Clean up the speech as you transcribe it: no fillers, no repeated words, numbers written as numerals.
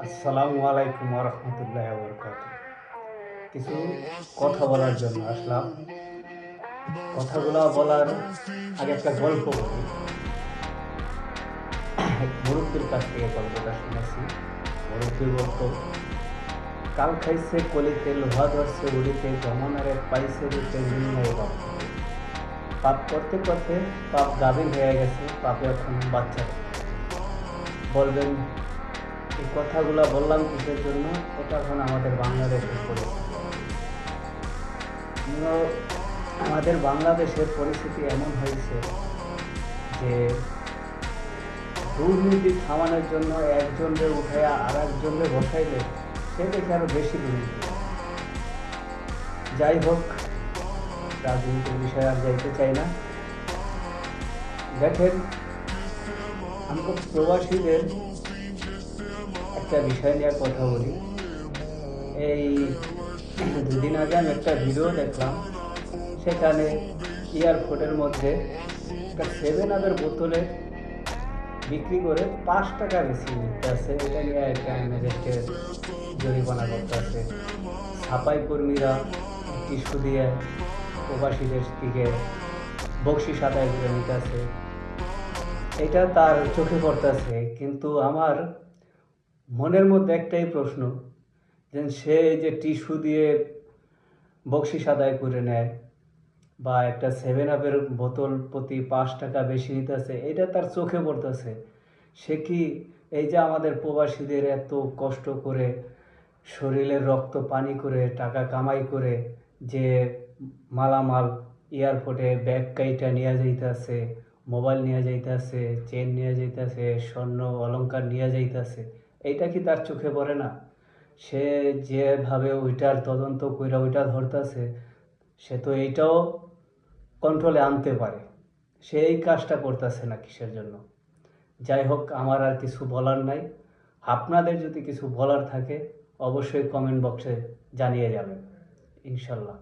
আসসালামু আলাইকুম রহমতুল্লাহ বরকাত। কিছু কথা বলার জন্য আসলাম। কথাগুলো বলার আগে একটা গল্প বলি। এক মুরব্বীর কাছ থেকে গল্পটা শুনেছি। মুরব্বী বলতো, কাল খাইছে কলিতে, লোহা ধরছে উড়িতে, জমানারে পাইছে দিতে, দুনিয়ায় বাপ। পাপ করতে করতে পাপ গাভীর হয়ে গেছে, পাপে এখন বাচ্চা। বলবেন এই কথাগুলো বললাম কিসের জন্য? এটা এখন আমাদের বাংলাদেশের পরিস্থিতি। আমাদের বাংলাদেশের পরিস্থিতি এমন হয়েছে যে দুর্নীতি থামানোর জন্য একজনকে উঠায় আর একজনকে বসাইলে সে দেখে আরো বেশি দুর্নীতি। যাই হোক, রাজনীতির বিষয়ে আর যাইতে চাই না। দেখেন, আমি প্রবাসীদের একটা বিষয় নিয়ে কথা বলি। এই দুদিন আগে আমি একটা ভিডিও দেখলাম, সেখানে এয়ারপোর্টের মধ্যে একটা 7-আপের বোতলে বিক্রি করে 5 টাকা বেশি নিতে আছে। এটা নিয়ে একটা ম্যাজিস্ট্রেট জরিমানা করতে আছে। ছাপাই কর্মীরা টিস্যু দিয়ে প্রবাসীদের থেকে বকশিস আদায় করে নিতে আছে। এটা তার চোখে পড়তেছে, কিন্তু আমার মনের মধ্যে একটাই প্রশ্ন, যে সে যে টিস্যু দিয়ে বকশিস আদায় করে নেয় বা একটা 7-আপের বোতল প্রতি 5 টাকা বেশি নিতেছে, এটা তার চোখে পড়তেছে। সে কি এই যে আমাদের প্রবাসীদের এত কষ্ট করে শরীরের রক্ত পানি করে টাকা কামাই করে যে মালামাল এয়ারপোর্টে ব্যাগ কাইটা নিয়ে যাইতেছে, মোবাইল নিয়ে যাইতেছে, চেন নিয়ে যাইতেছে, স্বর্ণ অলংকার নিয়ে যাইতেছে, এইটা কি তার চোখে পড়ে না? সে যেভাবে ওইটার তদন্ত কইরা ওইটা ধরতেছে, সে তো এইটাও কন্ট্রোলে আনতে পারে। সে এই কাজটা করতেছে না কিসের জন্য? যাই হোক, আমার আর কিছু বলার নাই। আপনাদের যদি কিছু বলার থাকে অবশ্যই কমেন্ট বক্সে জানিয়ে যাবেন, ইনশাল্লাহ।